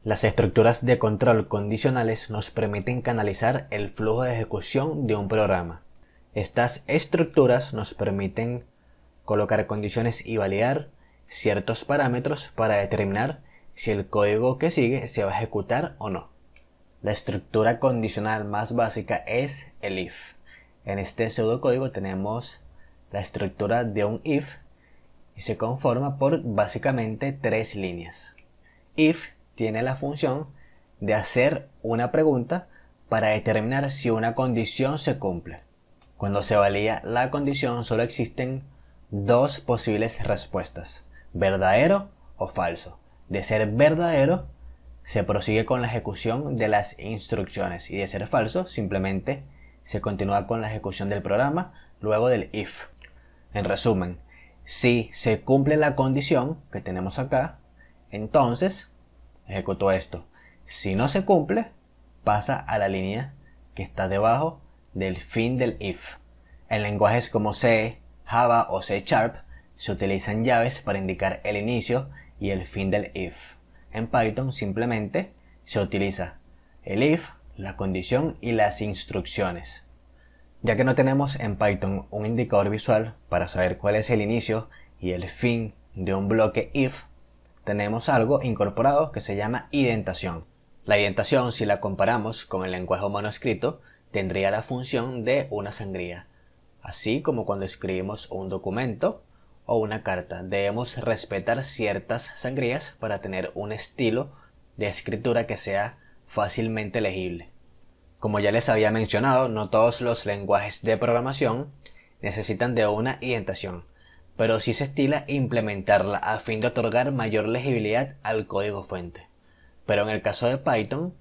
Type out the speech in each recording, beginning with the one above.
Las estructuras de control condicionales nos permiten canalizar el flujo de ejecución de un programa. Estas estructuras nos permiten colocar condiciones y validar ciertos parámetros para determinar si el código que sigue se va a ejecutar o no. La estructura condicional más básica es el if. En este pseudocódigo tenemos la estructura de un if y se conforma por básicamente tres líneas. If tiene la función de hacer una pregunta para determinar si una condición se cumple. Cuando se valida la condición solo existen dos posibles respuestas, verdadero o falso. De ser verdadero, se prosigue con la ejecución de las instrucciones y de ser falso, simplemente se continúa con la ejecución del programa luego del if. En resumen, si se cumple la condición que tenemos acá, entonces ejecuto esto. Si no se cumple, pasa a la línea que está debajo del fin del if. En lenguajes como C, Java o C# se utilizan llaves para indicar el inicio y el fin del if. En Python simplemente se utiliza el if, la condición y las instrucciones. Ya que no tenemos en Python un indicador visual para saber cuál es el inicio y el fin de un bloque if, tenemos algo incorporado que se llama indentación. La indentación, si la comparamos con el lenguaje humano escrito, tendría la función de una sangría. Así como cuando escribimos un documento o una carta, debemos respetar ciertas sangrías para tener un estilo de escritura que sea fácilmente legible. Como ya les había mencionado, no todos los lenguajes de programación necesitan de una indentación, pero sí se estila implementarla a fin de otorgar mayor legibilidad al código fuente. Pero en el caso de Python,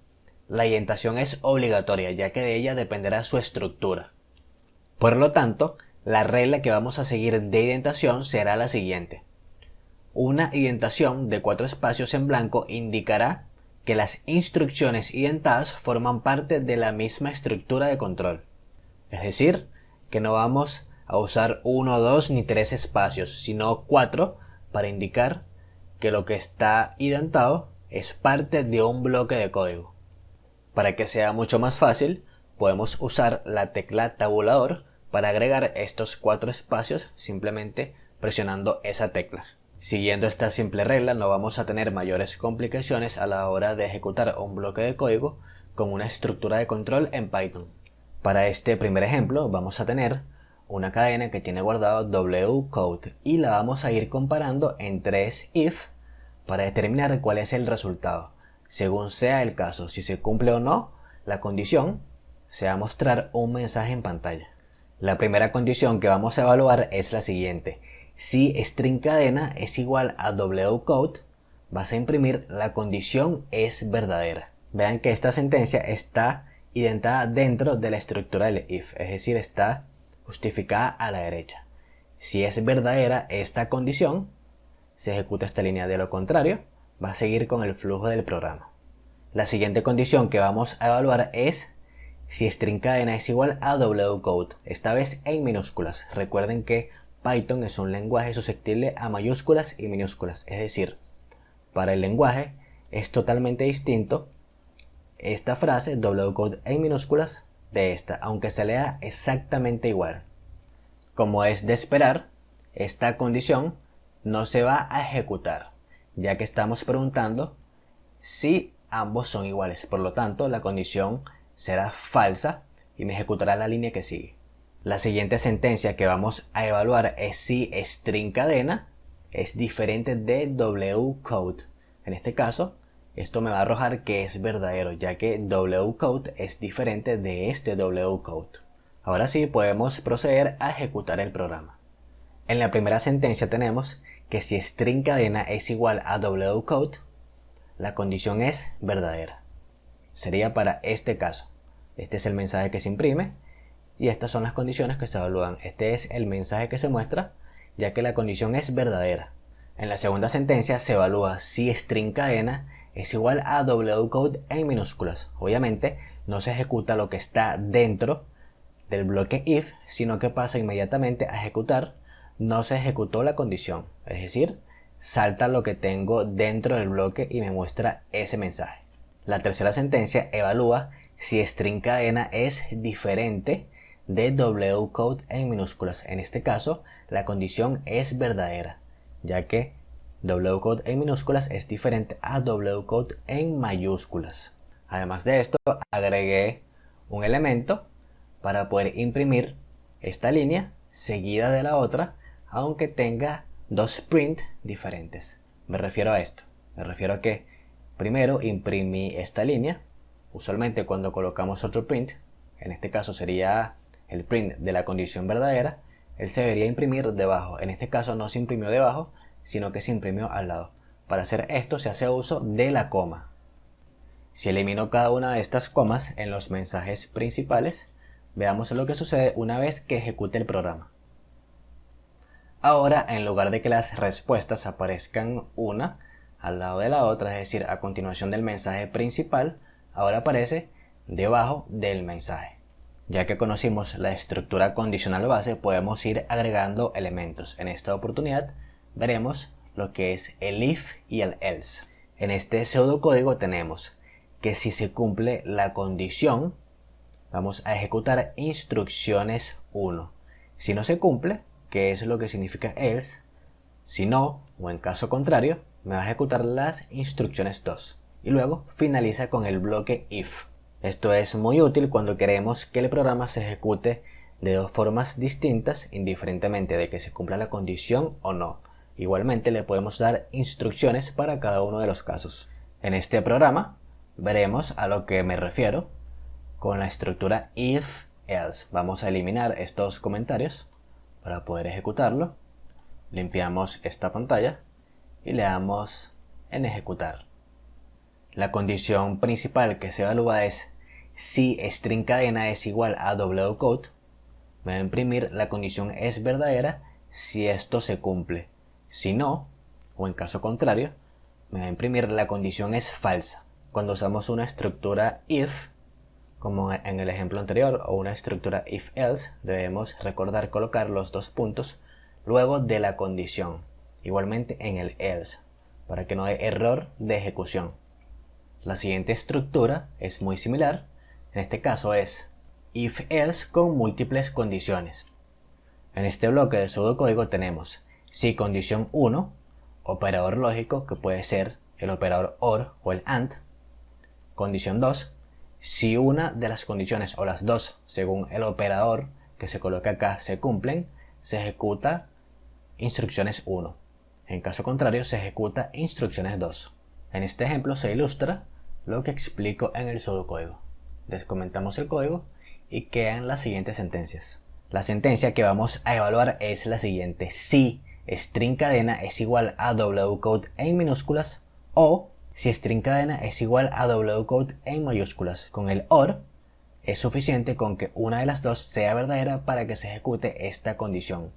la indentación es obligatoria, ya que de ella dependerá su estructura. Por lo tanto, la regla que vamos a seguir de indentación será la siguiente. Una indentación de 4 espacios en blanco indicará que las instrucciones indentadas forman parte de la misma estructura de control. Es decir, que no vamos a usar 1, 2 ni 3 espacios, sino 4 para indicar que lo que está indentado es parte de un bloque de código. Para que sea mucho más fácil, podemos usar la tecla tabulador para agregar estos 4 espacios simplemente presionando esa tecla. Siguiendo esta simple regla no vamos a tener mayores complicaciones a la hora de ejecutar un bloque de código con una estructura de control en Python. Para este primer ejemplo vamos a tener una cadena que tiene guardado wcode y la vamos a ir comparando en 3 if para determinar cuál es el resultado. Según sea el caso, si se cumple o no la condición, se va a mostrar un mensaje en pantalla. La primera condición que vamos a evaluar es la siguiente. Si string cadena es igual a wcode, vas a imprimir la condición es verdadera. Vean que esta sentencia está indentada dentro de la estructura del if, es decir, está justificada a la derecha. Si es verdadera esta condición, se ejecuta esta línea, de lo contrario, va a seguir con el flujo del programa. La siguiente condición que vamos a evaluar es si string cadena es igual a wcode, esta vez en minúsculas. Recuerden que Python es un lenguaje susceptible a mayúsculas y minúsculas, es decir, para el lenguaje es totalmente distinto esta frase wcode en minúsculas de esta, aunque se lea exactamente igual. Como es de esperar, esta condición no se va a ejecutar, ya que estamos preguntando si ambos son iguales. Por lo tanto, la condición será falsa y me ejecutará la línea que sigue. La siguiente sentencia que vamos a evaluar es si string cadena es diferente de wcode. En este caso, esto me va a arrojar que es verdadero, ya que wcode es diferente de este wcode. Ahora sí, podemos proceder a ejecutar el programa. En la primera sentencia tenemos que si string cadena es igual a wcode, la condición es verdadera. Sería para este caso. Este es el mensaje que se imprime y estas son las condiciones que se evalúan. Este es el mensaje que se muestra, ya que la condición es verdadera. En la segunda sentencia se evalúa si string cadena es igual a wcode en minúsculas. Obviamente no se ejecuta lo que está dentro del bloque if, sino que pasa inmediatamente a ejecutar no se ejecutó la condición, es decir, salta lo que tengo dentro del bloque y me muestra ese mensaje. La tercera sentencia evalúa si string cadena es diferente de wcode en minúsculas. En este caso, la condición es verdadera, ya que wcode en minúsculas es diferente a wcode en mayúsculas. Además de esto, agregué un elemento para poder imprimir esta línea seguida de la otra, aunque tenga dos print diferentes. Me refiero a esto. Me refiero a que primero imprimí esta línea. Usualmente cuando colocamos otro print, en este caso sería el print de la condición verdadera, él se debería imprimir debajo. En este caso no se imprimió debajo, sino que se imprimió al lado. Para hacer esto se hace uso de la coma. Si elimino cada una de estas comas en los mensajes principales, veamos lo que sucede una vez que ejecute el programa. Ahora, en lugar de que las respuestas aparezcan una al lado de la otra, es decir, a continuación del mensaje principal, ahora aparece debajo del mensaje. Ya que conocimos la estructura condicional base, podemos ir agregando elementos. En esta oportunidad veremos lo que es el if y el else. En este pseudocódigo tenemos que si se cumple la condición, vamos a ejecutar instrucciones 1. Si no se cumple, que es lo que significa else, si no, o en caso contrario, me va a ejecutar las instrucciones 2. Y luego finaliza con el bloque if. Esto es muy útil cuando queremos que el programa se ejecute de dos formas distintas, indiferentemente de que se cumpla la condición o no. Igualmente le podemos dar instrucciones para cada uno de los casos. En este programa veremos a lo que me refiero con la estructura if-else. Vamos a eliminar estos comentarios para poder ejecutarlo. Limpiamos esta pantalla y le damos en ejecutar. La condición principal que se evalúa es si string cadena es igual a wcode. Me va a imprimir la condición es verdadera si esto se cumple. Si no, o en caso contrario, me va a imprimir la condición es falsa. Cuando usamos una estructura if, como en el ejemplo anterior, o una estructura if-else, debemos recordar colocar los dos puntos luego de la condición, igualmente en el else, para que no haya error de ejecución. La siguiente estructura es muy similar, en este caso es if-else con múltiples condiciones. En este bloque de pseudocódigo tenemos si condición 1, operador lógico que puede ser el operador OR o el AND. Condición 2, si una de las condiciones o las dos, según el operador que se coloca acá, se cumplen, se ejecuta instrucciones 1. En caso contrario, se ejecuta instrucciones 2. En este ejemplo se ilustra lo que explico en el pseudocódigo. Descomentamos el código y quedan las siguientes sentencias. La sentencia que vamos a evaluar es la siguiente: si string cadena es igual a wcode en minúsculas o si string cadena es igual a wcode en mayúsculas. Con el OR es suficiente con que una de las dos sea verdadera para que se ejecute esta condición.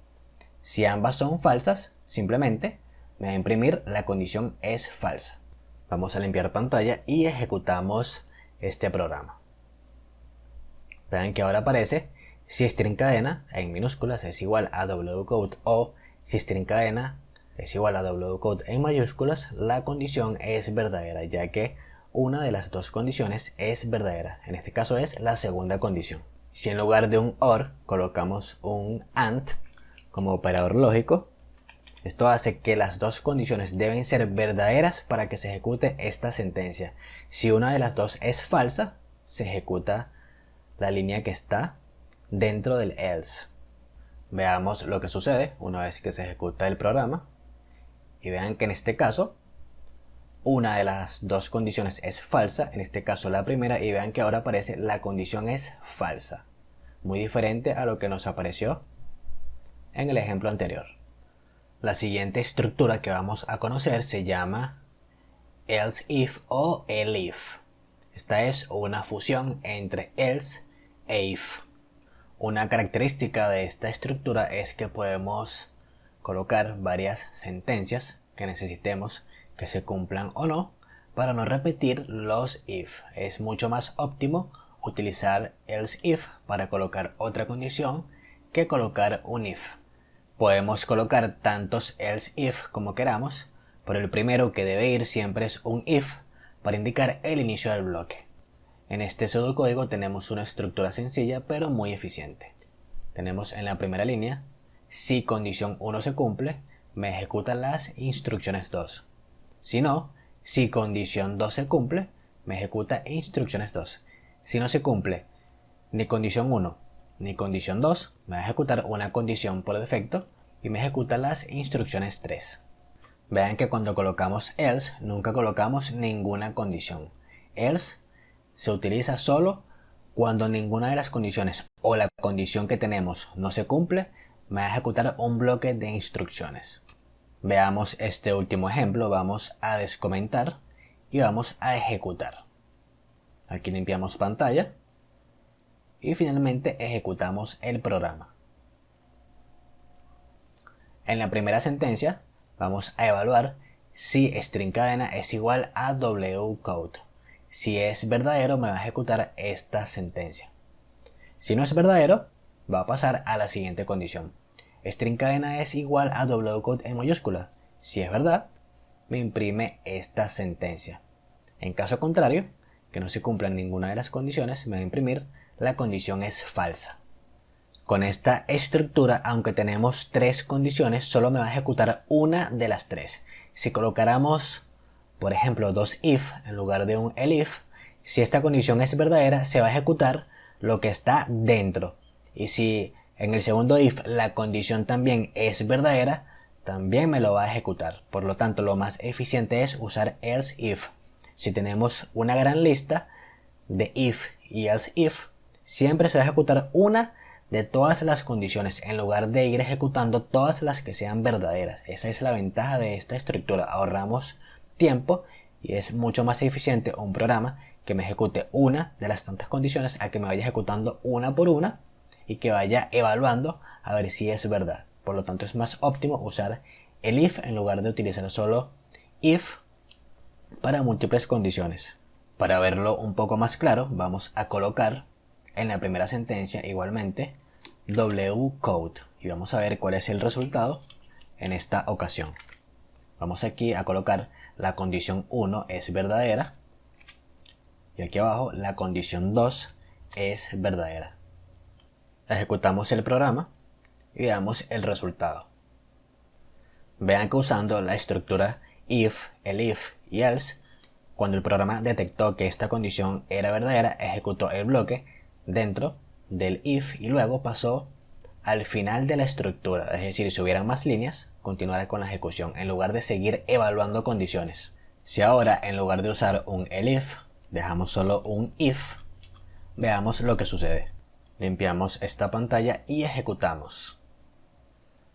Si ambas son falsas, simplemente me va a imprimir la condición es falsa. Vamos a limpiar pantalla y ejecutamos este programa. Vean que ahora aparece si string cadena en minúsculas es igual a wcode o si string cadena es igual a wcode en mayúsculas, la condición es verdadera, ya que una de las dos condiciones es verdadera. En este caso es la segunda condición. Si en lugar de un OR colocamos un AND como operador lógico, esto hace que las dos condiciones deben ser verdaderas para que se ejecute esta sentencia. Si una de las dos es falsa, se ejecuta la línea que está dentro del else. Veamos lo que sucede una vez que se ejecuta el programa. Y vean que en este caso, una de las dos condiciones es falsa, en este caso la primera, y vean que ahora aparece la condición es falsa. Muy diferente a lo que nos apareció en el ejemplo anterior. La siguiente estructura que vamos a conocer se llama else if o elif. Esta es una fusión entre else e if. Una característica de esta estructura es que podemos colocar varias sentencias que necesitemos que se cumplan o no para no repetir los if. Es mucho más óptimo utilizar else if para colocar otra condición que colocar un if. Podemos colocar tantos else if como queramos, pero el primero que debe ir siempre es un if para indicar el inicio del bloque. En este pseudocódigo tenemos una estructura sencilla pero muy eficiente. Tenemos en la primera línea, si condición 1 se cumple, me ejecuta las instrucciones 2. Si no, si condición 2 se cumple, me ejecuta instrucciones 2. Si no se cumple ni condición 1 ni condición 2, me va a ejecutar una condición por defecto y me ejecuta las instrucciones 3. Vean que cuando colocamos else, nunca colocamos ninguna condición. Else se utiliza solo cuando ninguna de las condiciones o la condición que tenemos no se cumple, me va a ejecutar un bloque de instrucciones. Veamos este último ejemplo, vamos a descomentar y vamos a ejecutar. Aquí limpiamos pantalla y finalmente ejecutamos el programa. En la primera sentencia vamos a evaluar si string cadena es igual a wcode. Si es verdadero me va a ejecutar esta sentencia. Si no es verdadero, va a pasar a la siguiente condición. String cadena es igual a wcode en mayúscula. Si es verdad, me imprime esta sentencia. En caso contrario, que no se cumplan ninguna de las condiciones, me va a imprimir la condición es falsa. Con esta estructura, aunque tenemos 3 condiciones, solo me va a ejecutar una de las 3. Si colocáramos, por ejemplo, 2 if en lugar de un elif, si esta condición es verdadera, se va a ejecutar lo que está dentro. Y si en el segundo if la condición también es verdadera, también me lo va a ejecutar. Por lo tanto, lo más eficiente es usar else if. Si tenemos una gran lista de if y else if, siempre se va a ejecutar una de todas las condiciones en lugar de ir ejecutando todas las que sean verdaderas. Esa es la ventaja de esta estructura. Ahorramos tiempo y es mucho más eficiente un programa que me ejecute una de las tantas condiciones a que me vaya ejecutando una por una y que vaya evaluando a ver si es verdad. Por lo tanto, es más óptimo usar el if en lugar de utilizar solo if para múltiples condiciones. Para verlo un poco más claro, vamos a colocar en la primera sentencia igualmente wcode y vamos a ver cuál es el resultado en esta ocasión. Vamos aquí a colocar la condición 1 es verdadera y aquí abajo la condición 2 es verdadera. Ejecutamos el programa y veamos el resultado. Vean que usando la estructura if, elif y else, cuando el programa detectó que esta condición era verdadera, ejecutó el bloque dentro del if y luego pasó al final de la estructura. Es decir, si hubieran más líneas, continuará con la ejecución en lugar de seguir evaluando condiciones. Si ahora en lugar de usar un elif, dejamos solo un if, veamos lo que sucede. Limpiamos esta pantalla y ejecutamos.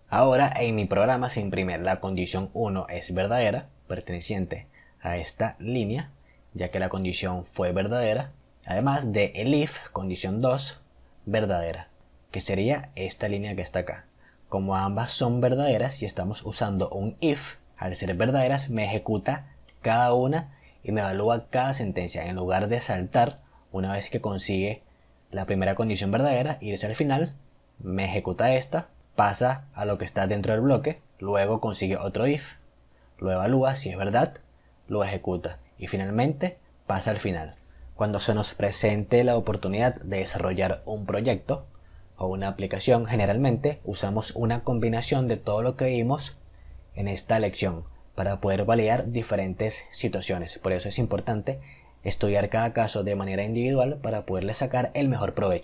Ahora en mi programa se imprime la condición 1 es verdadera, perteneciente a esta línea, ya que la condición fue verdadera, además de el if, condición 2, verdadera, que sería esta línea que está acá. Como ambas son verdaderas y estamos usando un if, al ser verdaderas me ejecuta cada una y me evalúa cada sentencia, en lugar de saltar una vez que consigue la primera condición verdadera, irse al final, me ejecuta esta, pasa a lo que está dentro del bloque, luego consigue otro if, lo evalúa, si es verdad, lo ejecuta y finalmente pasa al final. Cuando se nos presente la oportunidad de desarrollar un proyecto o una aplicación, generalmente usamos una combinación de todo lo que vimos en esta lección para poder validar diferentes situaciones. Por eso es importante estudiar cada caso de manera individual para poderle sacar el mejor provecho.